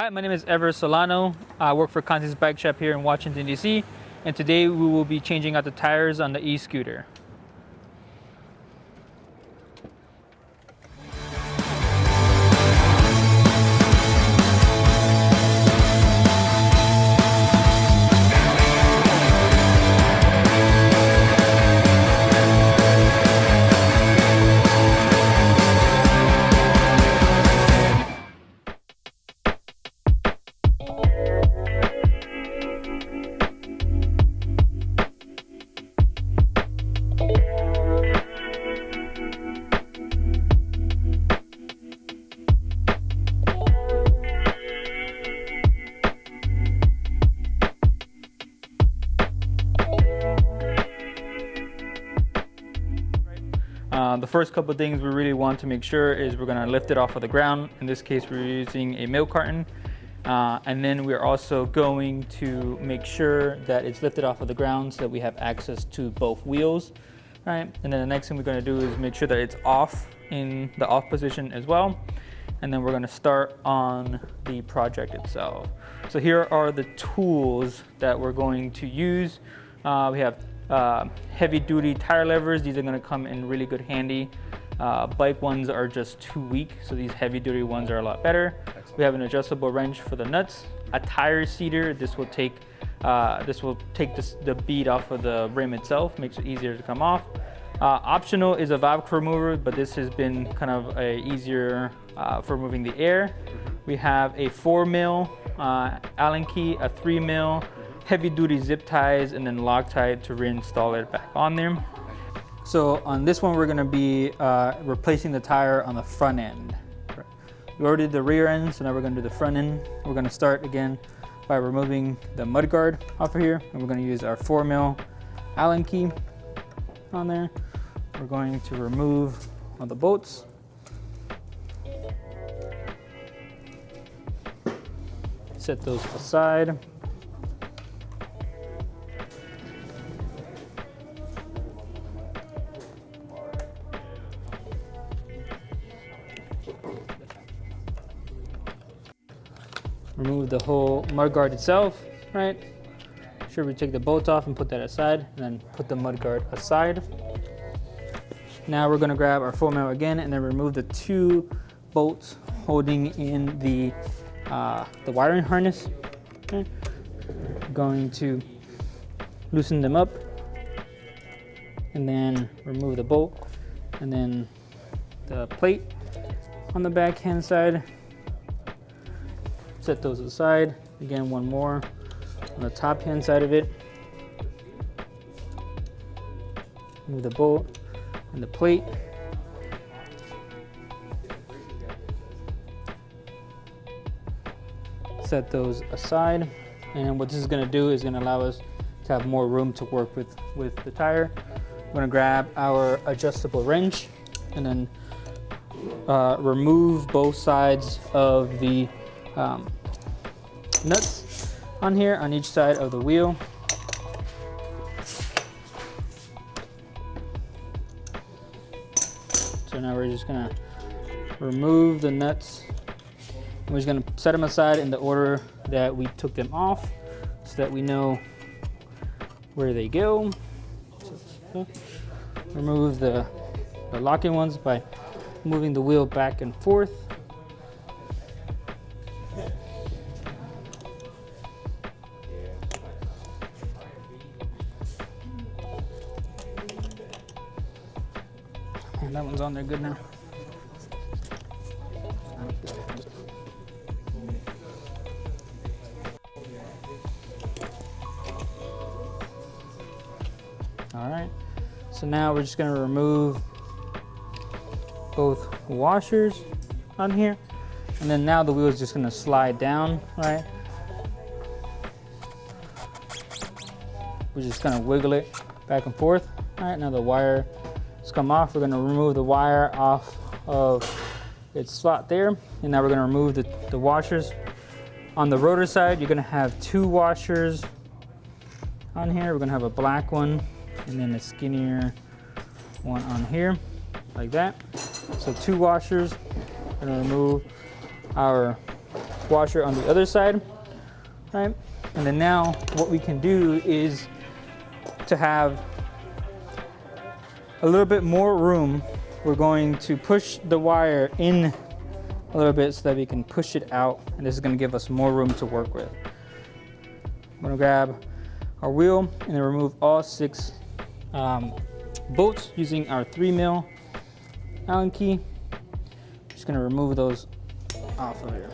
Hi, my name is Solano. I work for Conte's bike shop here in Washington, D.C. And today we will be changing out the tires on the e-scooter. The first couple of things we really want to make sure is we're going to lift it off of the ground. In this case, we're using a milk carton. And then we're also going to make sure that it's lifted off of the ground so that we have access to both wheels, right? And then the next thing we're going to do is make sure that it's off in the off position as well. And then we're going to start on the project itself. So here are the tools that we're going to use. We have heavy duty tire levers. These are going to come in really good handy. Bike ones are just too weak, so these heavy duty ones are a lot better. We have an adjustable wrench for the nuts, a tire seater. This will take the bead off of the rim itself, makes it easier to come off. Optional is a valve remover, but this has been kind of easier for removing the air. We have a 4mm Allen key, a 3mm, heavy duty zip ties, and then LOCTITE to reinstall it back on there. So on this one, we're going to be replacing the tire on the front end. We already did the rear end, so now we're going to do the front end. We're going to start again by removing the mud guard off of here, and we're going to use our 4mm Allen key on there. We're going to remove all the bolts. Set those aside. Remove the whole mud guard itself, right? Sure, we take the bolts off and put that aside, and then put the mud guard aside. Now we're gonna grab our 4mm again and then remove the 2 bolts holding in the wiring harness. Okay. Going to loosen them up and then remove the bolt and then the plate on the backhand side. Set those aside. Again, one more on the top hand side of it. Move the bolt and the plate. Set those aside. And what this is going to do is going to allow us to have more room to work with the tire. We're going to grab our adjustable wrench and then remove both sides of the nuts on here on each side of the wheel. So now we're just gonna remove the nuts. And we're just gonna set them aside in the order that we took them off so that we know where they go. So, remove the locking ones by moving the wheel back and forth. And that one's on there good now. All right, so now we're just gonna remove both washers on here. And then now the wheel is just gonna slide down, right? We're just gonna wiggle it back and forth. All right, now the wire has come off. We're gonna remove the wire off of its slot there. And now we're gonna remove the washers. On the rotor side, you're gonna have 2 washers on here. We're gonna have a black one and then a skinnier one on here, like that. So 2 washers. We're gonna remove our washer on the other side, right? And then now what we can do is to have a little bit more room, we're going to push the wire in a little bit so that we can push it out, and this is going to give us more room to work with. I'm going to grab our wheel and then remove all 6 bolts using our 3mm Allen key. Just going to remove those off of here.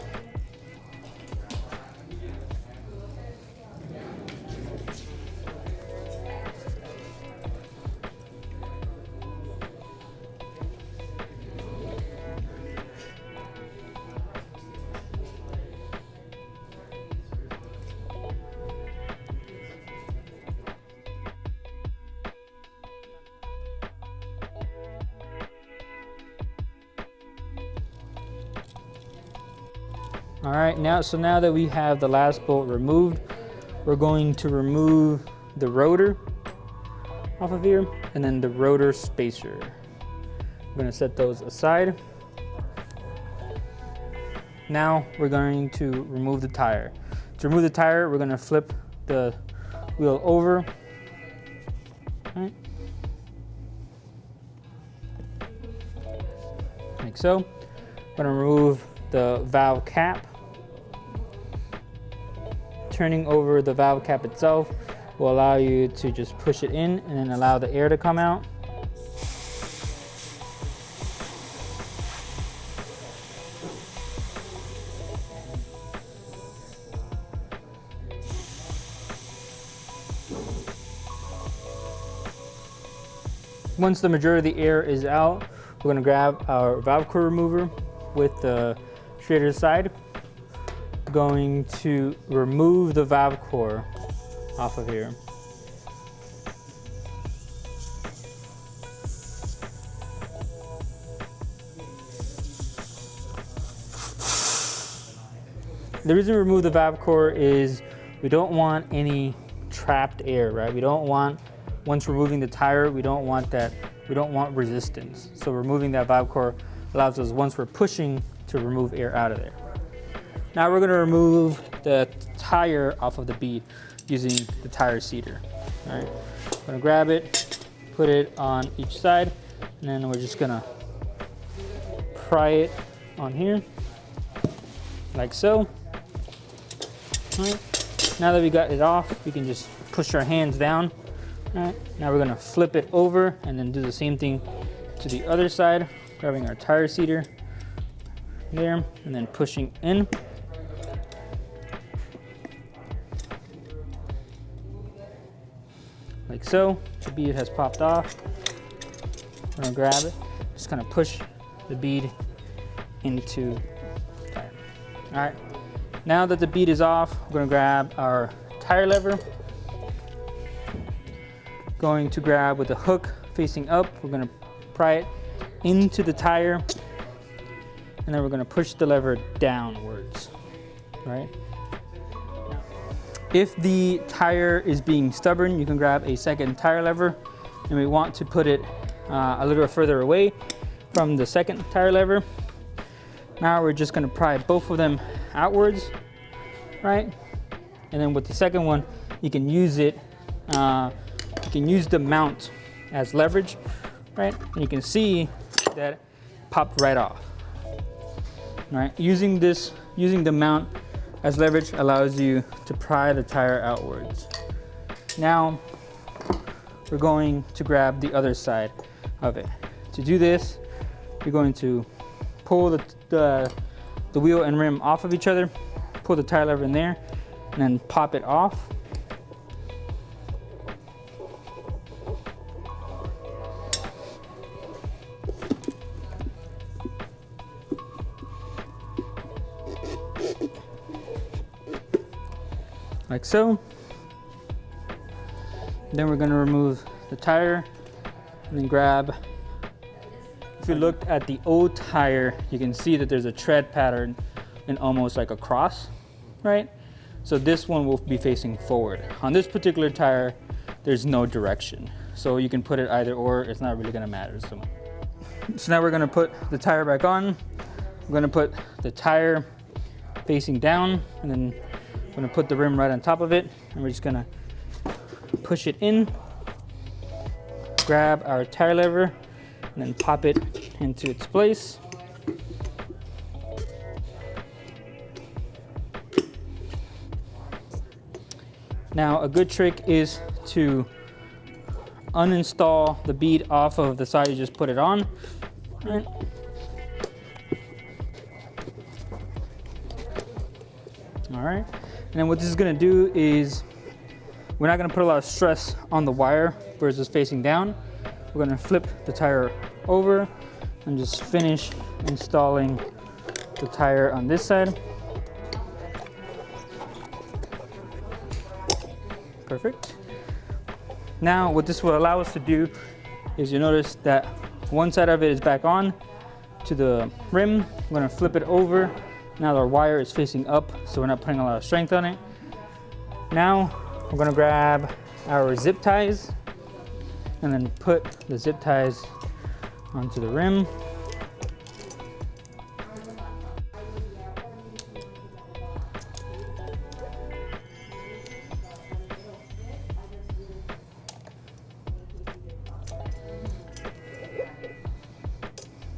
All right, now that we have the last bolt removed, we're going to remove the rotor off of here and then the rotor spacer. We're going to set those aside. Now we're going to remove the tire. To remove the tire, we're going to flip the wheel over. All right. Like so. I'm going to remove the valve cap. Turning over the valve cap itself will allow you to just push it in and then allow the air to come out. Once the majority of the air is out, we're going to grab our valve core remover with the straighter side. Going to remove the valve core off of here. The reason we remove the valve core is we don't want any trapped air, right? We don't want, once removing the tire, we don't want resistance. So removing that valve core allows us, once we're pushing, to remove air out of there. Now we're going to remove the tire off of the bead using the tire seater. All right, I'm going to grab it, put it on each side, and then we're just going to pry it on here, like so. All right, now that we got it off, we can just push our hands down. All right, now we're going to flip it over and then do the same thing to the other side, grabbing our tire seater there and then pushing in. Like so. The bead has popped off. I'm gonna grab it, just kind of push the bead into the tire. All right, now that the bead is off, we're gonna grab our tire lever. Going to grab with the hook facing up, we're gonna pry it into the tire, and then we're gonna push the lever downwards, right? If the tire is being stubborn, you can grab a second tire lever, and we want to put it a little further away from the second tire lever. Now we're just gonna pry both of them outwards, right? And then with the second one, you can use it, you can use the mount as leverage, right? And you can see that it popped right off, right? Using the mount as leverage allows you to pry the tire outwards. Now we're going to grab the other side of it. To do this, you're going to pull the wheel and rim off of each other, pull the tire lever in there, and then pop it off. Like so. Then we're going to remove the tire and then grab. If you looked at the old tire, you can see that there's a tread pattern and almost like a cross, right? So this one will be facing forward. On this particular tire, there's no direction. So you can put it either or, it's not really gonna matter. So now we're gonna put the tire back on. We're gonna put the tire facing down, and then I'm gonna put the rim right on top of it, and we're just gonna push it in, grab our tire lever, and then pop it into its place. Now, a good trick is to uninstall the bead off of the side you just put it on. Right. All right, and then what this is gonna do is we're not gonna put a lot of stress on the wire where it's just facing down. We're gonna flip the tire over and just finish installing the tire on this side. Perfect. Now what this will allow us to do is you notice that one side of it is back on to the rim. We're gonna flip it over. Now our wire is facing up, so we're not putting a lot of strength on it. Now we're gonna grab our zip ties and then put the zip ties onto the rim.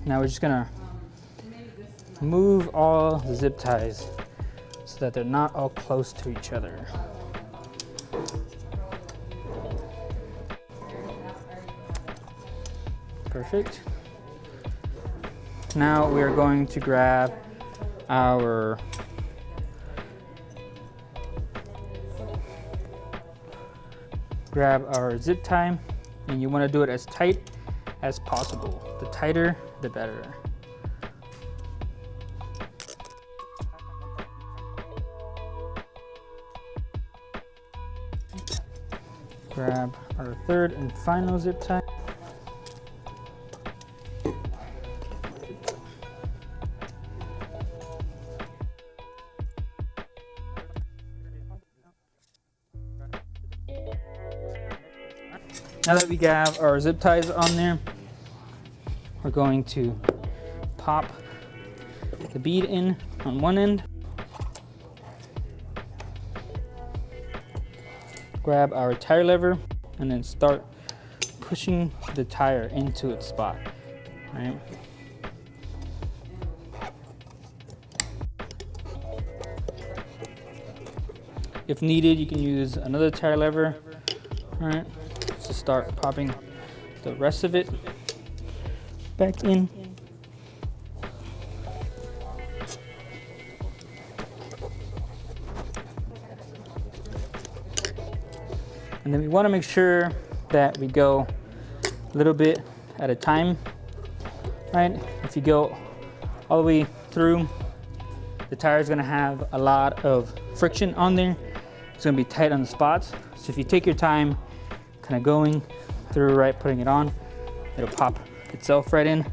Now we're just gonna move all the zip ties so that they're not all close to each other. Perfect. Now we are going to grab our zip tie, and you want to do it as tight as possible. The tighter, the better. Grab our third and final zip tie. Now that we have our zip ties on there, we're going to pop the bead in on one end, grab our tire lever, and then start pushing the tire into its spot, right? If needed, you can use another tire lever, all right? To start popping the rest of it back in. And then we want to make sure that we go a little bit at a time, right? If you go all the way through, the tire is going to have a lot of friction on there. It's going to be tight on the spots. So if you take your time, kind of going through, right, putting it on, it'll pop itself right in,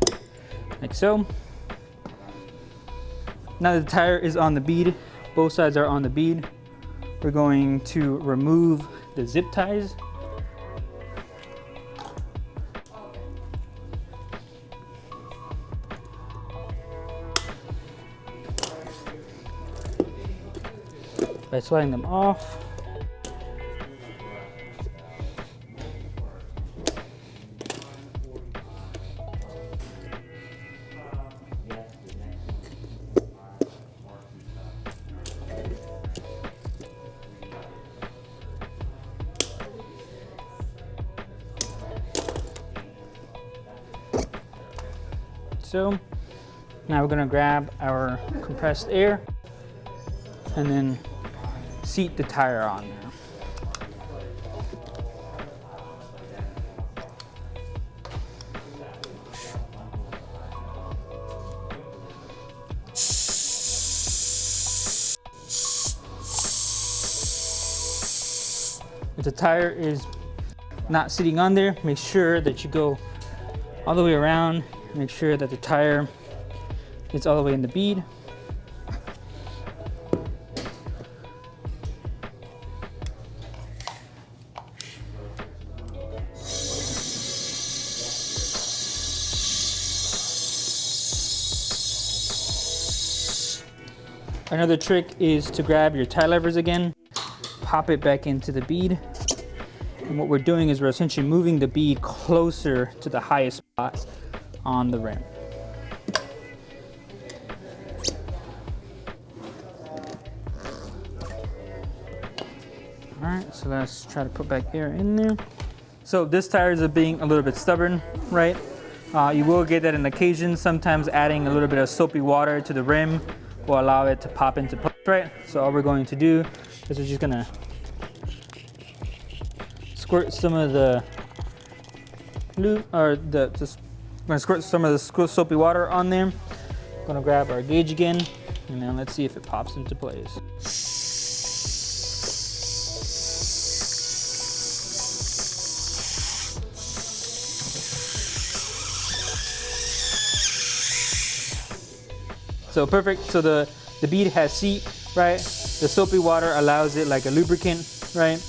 like so. Now that the tire is on the bead, both sides are on the bead, we're going to remove the zip ties. By sliding them off. So now we're gonna grab our compressed air and then seat the tire on there. If the tire is not sitting on there, make sure that you go all the way around. Make sure that the tire is all the way in the bead. Another trick is to grab your tie levers again, pop it back into the bead. And what we're doing is we're essentially moving the bead closer to the highest spot on the rim. All right, so let's try to put back air in there. So this tire is being a little bit stubborn, right? You will get that on occasion. Sometimes adding a little bit of soapy water to the rim will allow it to pop into place, right? So all we're going to do is we're just gonna squirt some of the lube, or just gonna squirt some of the soapy water on there. Gonna grab our gauge again, and then let's see if it pops into place. So perfect. So the bead has seat, right? The soapy water allows it like a lubricant, right?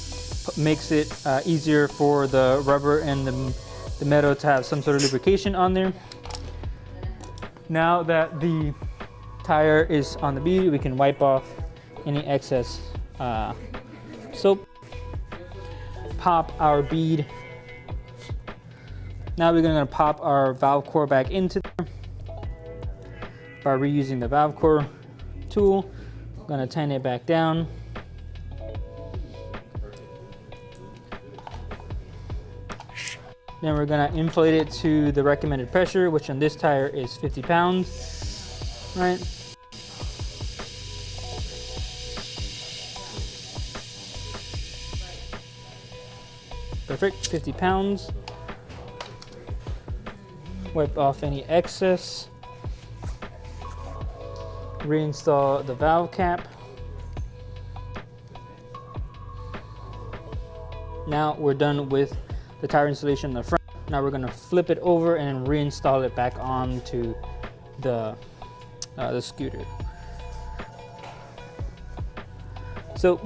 Makes it easier for the rubber and the metal to have some sort of lubrication on there. Now that the tire is on the bead, we can wipe off any excess soap. Pop our bead. Now we're gonna pop our valve core back into there by reusing the valve core tool. I'm gonna tighten it back down. Then we're gonna inflate it to the recommended pressure, which on this tire is 50 pounds, right? Perfect, 50 pounds. Wipe off any excess. Reinstall the valve cap. Now we're done with the tire installation in the front. Now we're gonna flip it over and reinstall it back onto the scooter. So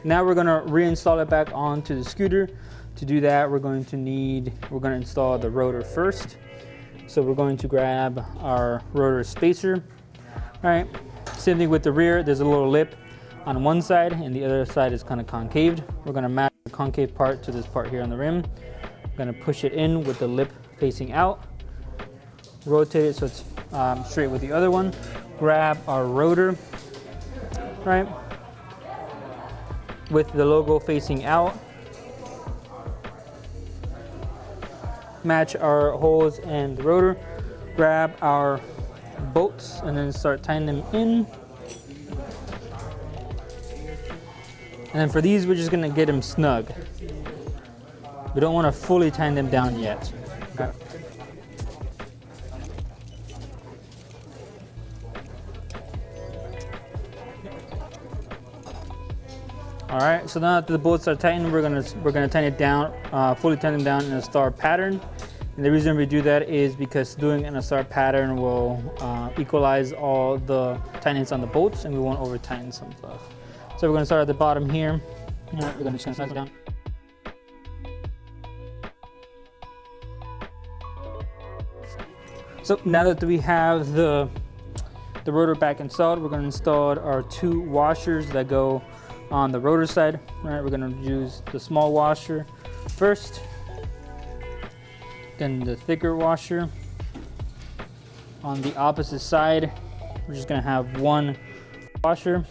now we're gonna reinstall it back onto the scooter. To do that, we're gonna install the rotor first. So we're going to grab our rotor spacer. All right, same thing with the rear. There's a little lip on one side and the other side is kind of concaved. We're gonna match the concave part to this part here on the rim. I'm gonna push it in with the lip facing out. Rotate it so it's straight with the other one. Grab our rotor, right, with the logo facing out. Match our holes and the rotor. Grab our bolts and then start tightening them in. And then for these, we're just gonna get them snug. We don't want to fully tighten them down yet. Okay. All right, so now that the bolts are tightened, we're gonna tighten it down, fully tighten them down in a star pattern. And the reason we do that is because doing in a star pattern will equalize all the tightenings on the bolts, and we won't over tighten some stuff. So we're gonna start at the bottom here. All right, we're gonna just snug it down. So now that we have the rotor back installed, we're gonna install our two washers that go on the rotor side. All right, we're gonna use the small washer first, then the thicker washer. On the opposite side, we're just gonna have one washer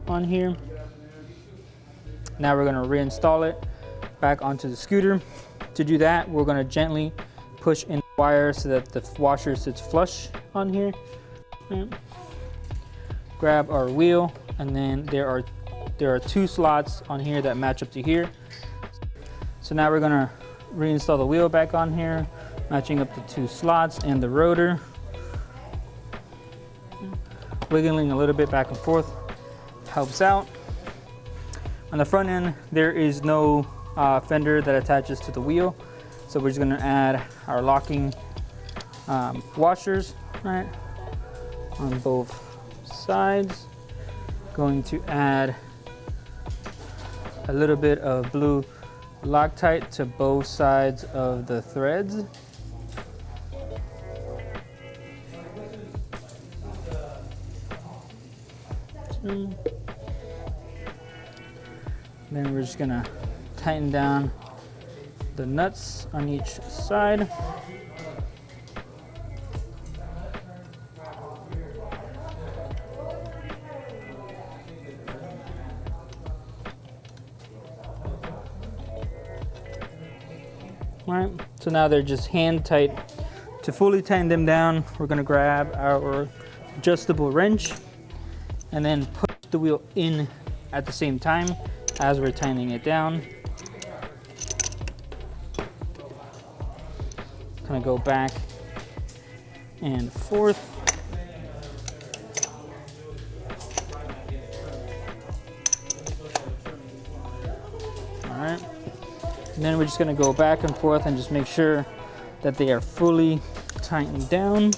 on here. Now we're gonna reinstall it back onto the scooter. To do that, we're gonna gently push in the wire so that the washer sits flush on here. Right. Grab our wheel, and then there are two slots on here that match up to here. So now we're gonna reinstall the wheel back on here, matching up the two slots and the rotor. Wiggling a little bit back and forth helps out. On the front end, there is no fender that attaches to the wheel. So we're just gonna add our locking washers, right, on both sides. Going to add a little bit of blue Loctite to both sides of the threads. Then we're just gonna tighten down the nuts on each side. Alright, so now they're just hand tight. To fully tighten them down, we're gonna grab our adjustable wrench and then push the wheel in at the same time as we're tightening it down. Kind of go back and forth. All right, and then we're just going to go back and forth and just make sure that they are fully tightened down.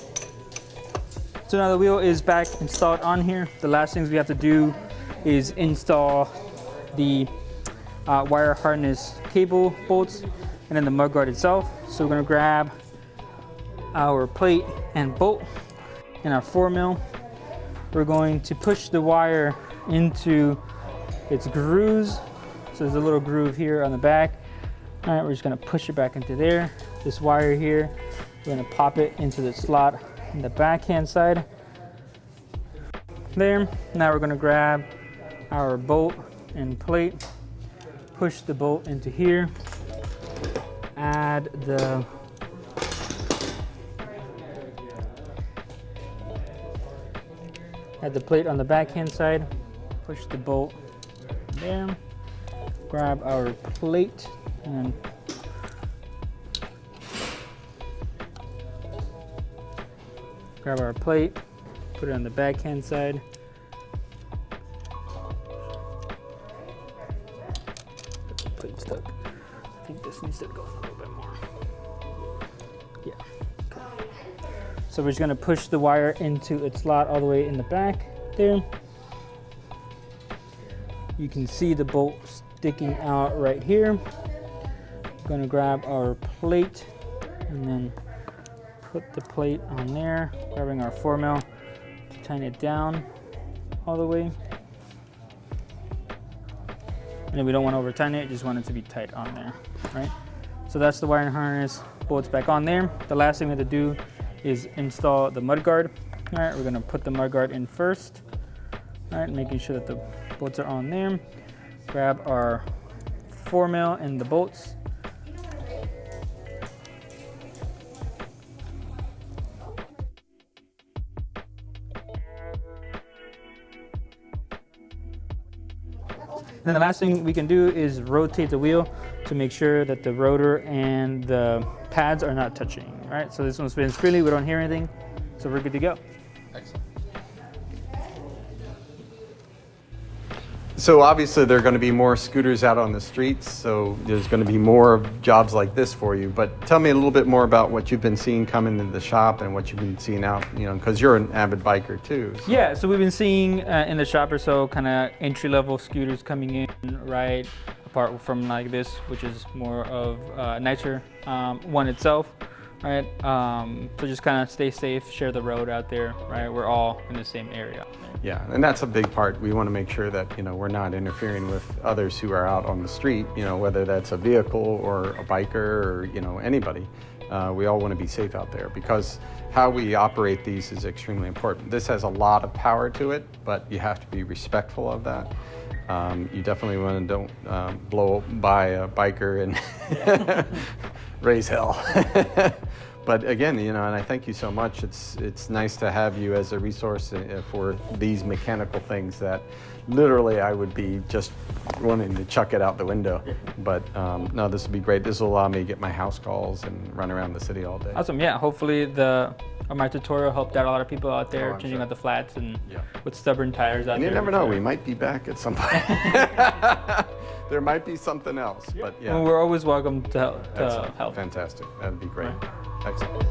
So now the wheel is back installed on here. The last things we have to do is install the wire harness cable bolts and then the mudguard itself. So we're gonna grab our plate and bolt and our 4mm. We're going to push the wire into its grooves. So there's a little groove here on the back. All right, we're just gonna push it back into there. This wire here, we're gonna pop it into the slot in the backhand side. There, now we're gonna grab our bolt and plate, push the bolt into here, add the plate on the backhand side, push the bolt there, grab our plate and grab our plate, put it on the backhand side. The plate stuck. I think this needs to go a little bit more. Yeah. Okay. So we're just gonna push the wire into its slot all the way in the back there. You can see the bolt sticking out right here. I'm gonna grab our plate and then put the plate on there, grabbing our 4mm to tighten it down all the way. And then we don't want to over tighten it, just want it to be tight on there, right? So that's the wiring harness, bolts back on there. The last thing we have to do is install the mudguard. All right, we're gonna put the mudguard in first. All right, making sure that the bolts are on there. Grab our 4mm and the bolts. Then the last thing we can do is rotate the wheel to make sure that the rotor and the pads are not touching, right? So this one spins freely, we don't hear anything, so we're good to go. Excellent. So obviously there are going to be more scooters out on the streets, so there's going to be more jobs like this for you. But tell me a little bit more about what you've been seeing coming into the shop and what you've been seeing out, you know, because you're an avid biker too. So. Yeah, so we've been seeing in the shop or so kind of entry-level scooters coming in, right? Apart from like this, which is more of a nicer one itself, right? So just kind of stay safe, share the road out there, right? We're all in the same area. Yeah, and that's a big part. We want to make sure that, you know, we're not interfering with others who are out on the street, you know, whether that's a vehicle or a biker or, you know, anybody. We all want to be safe out there because how we operate these is extremely important. This has a lot of power to it, but you have to be respectful of that. You definitely want to don't blow by a biker and raise hell. But again, you know, and I thank you so much. It's nice to have you as a resource for these mechanical things that literally I would be just wanting to chuck it out the window. But no, this would be great. This will allow me to get my house calls and run around the city all day. Awesome, yeah. Hopefully my tutorial helped out a lot of people out there, changing out the flats and with stubborn tires out there. You never know, we might be back at some point. There might be something else, but yeah. Well, we're always welcome to help. Fantastic, that'd be great. Right. Excellent.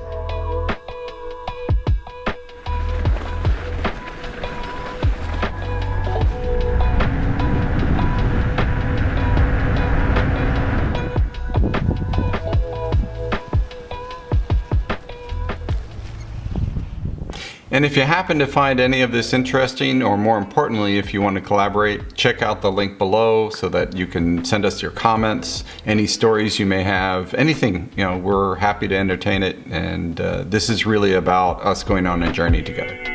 And if you happen to find any of this interesting, or more importantly, if you want to collaborate, check out the link below so that you can send us your comments, any stories you may have, anything, we're happy to entertain it. And this is really about us going on a journey together.